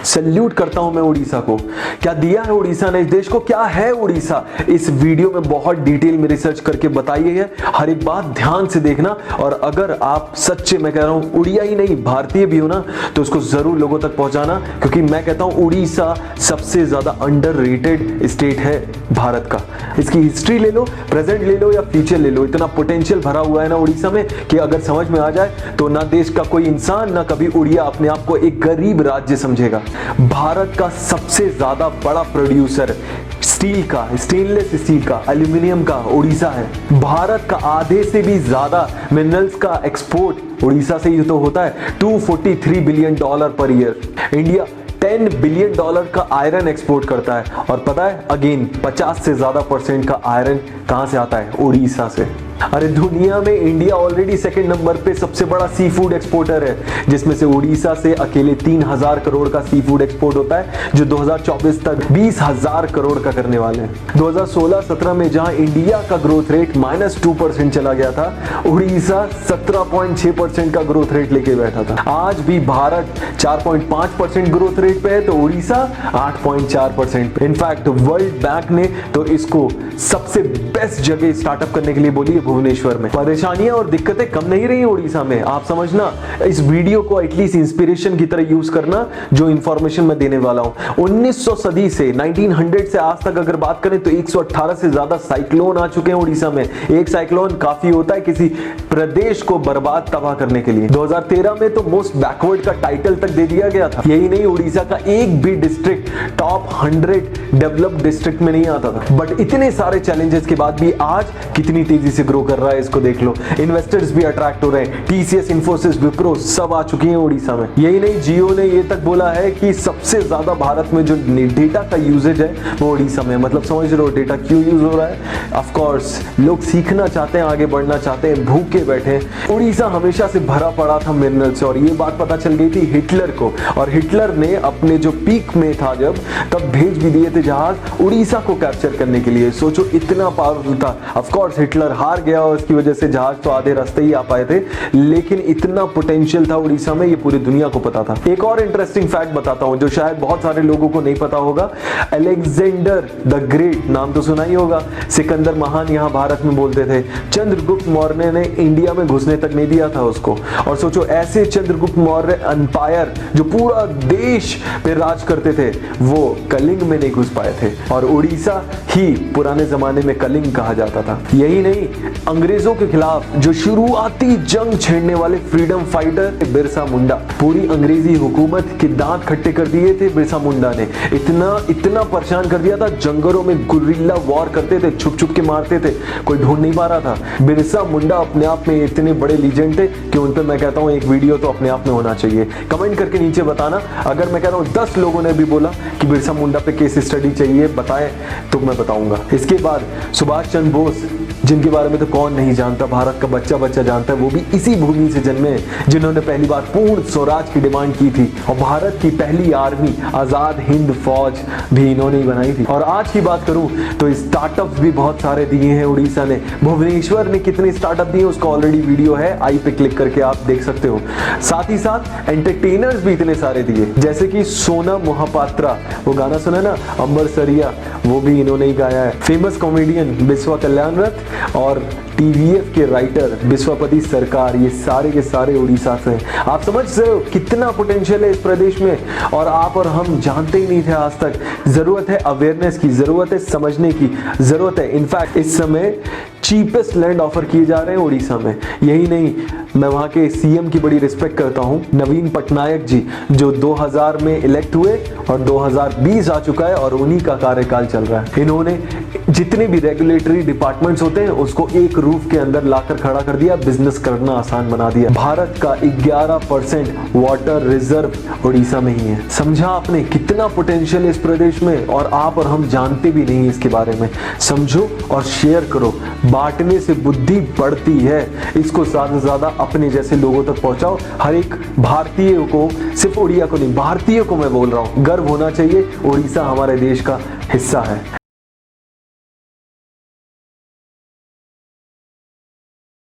Salute करता हूं मैं उड़ीसा को। क्या दिया है उड़ीसा ने इस देश को, क्या है उड़ीसा, इस वीडियो में बहुत डिटेल में रिसर्च करके बताई है। हर एक बात ध्यान से देखना, और अगर आप सच्चे, मैं कह रहा हूं उड़िया ही नहीं भारतीय भी हो ना, तो उसको जरूर लोगों तक पहुंचाना, क्योंकि मैं कहता हूं उड़ीसा सबसे ज्यादा अंडररेटेड स्टेट है भारत का। इसकी हिस्ट्री ले लो, प्रेजेंट ले लो या फ्यूचर ले लो, इतना पोटेंशियल भरा हुआ है ना उड़ीसा में कि अगर समझ में आ जाए तो ना देश का कोई इंसान, ना कभी उड़िया अपने आप को एक गरीब राज्य समझेगा। भारत का सबसे ज्यादा बड़ा प्रोड्यूसर स्टील का, स्टेनलेस स्टील का, एल्यूमिनियम का उड़ीसा है। भारत का आधे से भी ज्यादा मिनरल्स का एक्सपोर्ट उड़ीसा से ही तो होता है, $243 billion per year. India $10 billion का आयरन एक्सपोर्ट करता है, और पता है अगेन 50 से ज्यादा % का आयरन कहां से आता है, उड़ीसा से। अरे दुनिया में इंडिया ऑलरेडी सेकंड नंबर पे सबसे बड़ा सी फूड एक्सपोर्टर है, जिसमें से उड़ीसा से अकेले 3000 करोड़ का सी फूड एक्सपोर्ट होता है, जो 2024 तक 20,000 करोड़ का करने वाले हैं। 2016-17 में जहां इंडिया का ग्रोथ रेट -2% चला गया था, उड़ीसा 17.6% का ग्रोथ रेट लेके बैठा था। आज भी भारत 4.5% ग्रोथ रेट पे है, तो उड़ीसा 8.4% पे। इनफैक्ट वर्ल्ड बैंक ने तो इसको सबसे बेस्ट जगह स्टार्टअप करने के लिए बोली है भुवनेश्वर में। परेशानियां और दिक्कतें कम नहीं रही उड़ीसा में, आप समझना। इस वीडियो को एटलीस्ट इंस्पिरेशन की तरह यूज करना, जो इंफॉर्मेशन मैं देने वाला हूं। 1900 सदी से 1900 से आज तक अगर बात करें तो 118 से ज्यादा साइक्लोन आ चुके हैं उड़ीसा में। एक साइक्लोन काफी होता है किसी प्रदेश को बर्बाद तबाह करने के लिए। 2013 में तो मोस्ट बैकवर्ड का टाइटल तक दे दिया गया था। यही नहीं, उड़ीसा का एक भी डिस्ट्रिक्ट टॉप 100 डेवलप्ड डिस्ट्रिक्ट में नहीं आता था। बट इतने सारे चैलेंजेस के बाद भी आज कितनी तेजी से ग्रो कर रहा है, इसको देख लो। इन्वेस्टर्स भी अट्रैक्ट हो रहे हैं, टीसीएस, इन्फोसिस, विप्रो सब आ चुकी हैं उड़ीसा में। यही नहीं, जियो ने ये तक बोला है कि सबसे ज्यादा भारत में जो डेटा का यूजेज है वो उड़ीसा में। मतलब समझ रहे हो डेटा क्यों यूज हो रहा है। ऑफ कोर्स लोग सीखना चाहते हैं, आगे बढ़ना चाहते हैं, भूखे बैठे हैं। उड़ीसा हमेशा से भरा पड़ा था मिनरल से, और ये बात पता चल गई थी हिटलर को, और हिटलर ने अपने जो पीक में था जब, तब भेज भी दिए थे जहाज उड़ीसा को कैप्चर करने के लिए। सोचो इतना पावरफुल था। ऑफ कोर्स हिटलर हार गया और उसकी वजह से जहाज तो आधे रास्ते ही आ पाए थे, लेकिन इतना पोटेंशियल था उड़ीसा में, ये पूरी दुनिया को पता था। एक और इंटरेस्टिंग फैक्ट बताता हूं जो शायद बहुत सारे लोगों को नहीं पता होगा। अलेक्जेंडर द ग्रेट नाम तो सुना ही होगा, सिकंदर महान यहां भारत में बोलते थे। चंद्रगुप्त मौर्य ने इंडिया में घुसने तक नहीं दिया था उसको। और सोचो ऐसे चंद्रगुप्त मौर्य एम्पायर जो पूरा देश पे राज करते थे, वो कलिंग में नहीं घुस पाए थे, और उड़ीसा ही पुराने जमाने में कलिंग कहा जाता था। यही नहीं, अंग्रेजों के खिलाफ जो शुरुआती जंग छेड़ने वाले फ्रीडम फाइटर बिरसा मुंडा, पूरी अंग्रेजी हुकूमत के दांत खट्टे कर दिए थे बिरसा मुंडा ने। इतना परेशान कर दिया था, जंगलों में गुरिल्ला वॉर करते थे, छुप छुप के मारते थे, कोई ढूंढ नहीं पा रहा था। बिरसा मुंडा अपने आप में इतने बड़े लीजेंड थे कि उन पे मैं कहता हूं एक वीडियो तो अपने आप में होना चाहिए। कमेंट करके नीचे बताना, अगर मैं कह रहा हूं 10 लोगों ने भी बोला कि बिरसा मुंडा पे केस स्टडी चाहिए, बताएं तो मैं बताऊंगा। इसके बाद सुभाष चंद्र बोस, जिनके बारे में तो कौन नहीं जानता, भारत का बच्चा बच्चा जानता है, वो भी इसी भूमि से जन्मे, जिन्होंने पहली बार पूर्ण स्वराज की डिमांड की थी, और भारत की पहली आर्मी आजाद हिंद फौज भी इन्होंने ही बनाई थी। और आज की बात करूं तो स्टार्टअप भी बहुत सारे दिए हैं उड़ीसा ने। भुवनेश्वर ने कितने स्टार्टअप दिए उसका ऑलरेडी वीडियो है, आई पे क्लिक करके आप देख सकते हो। साथ ही साथ एंटरटेनर्स भी इतने सारे दिए, जैसे कि सोना मोहपात्रा, वो गाना सुना ना अंबर सरिया, वो भी इन्होंने ही गाया है। फेमस कॉमेडियन बिस्वा कल्याण रथ और टीवीएफ के राइटर विश्वपति सरकार, ये सारे के सारे उड़ीसा से हैं। आप समझ रहे हो कितना पोटेंशियल है इस प्रदेश में, और आप और हम जानते ही नहीं थे आज तक। जरूरत है अवेयरनेस की, जरूरत है समझने की, जरूरत है। इनफैक्ट इस समय चीपेस्ट लैंड ऑफर किए जा रहे हैं उड़ीसा में। यही नहीं, मैं वहां के सीएम की बड़ी रिस्पेक्ट करता हूं, नवीन पटनायक जी, जो 2000 में इलेक्ट हुए और 2020 आ चुका है और उन्हीं का कार्यकाल चल रहा है। इन्होंने जितने भी रेगुलेटरी डिपार्टमेंट्स होते हैं उसको एक रूफ के अंदर लाकर खड़ा कर दिया, बिजनेस करना आसान बना दिया। भारत का 11% वाटर रिजर्व उड़ीसा में ही है। समझा आपने कितना पोटेंशियल है इस प्रदेश में, और आप और हम जानते भी नहीं इसके बारे में। समझो और शेयर करो, बांटने से बुद्धि बढ़ती है। इसको ज्यादा से ज्यादा अपने जैसे लोगों तक पहुंचाओ। हर एक भारतीय को, सिर्फ उड़िया को नहीं, भारतीय को मैं बोल रहा हूं, गर्व होना चाहिए, उड़ीसा हमारे देश का हिस्सा है।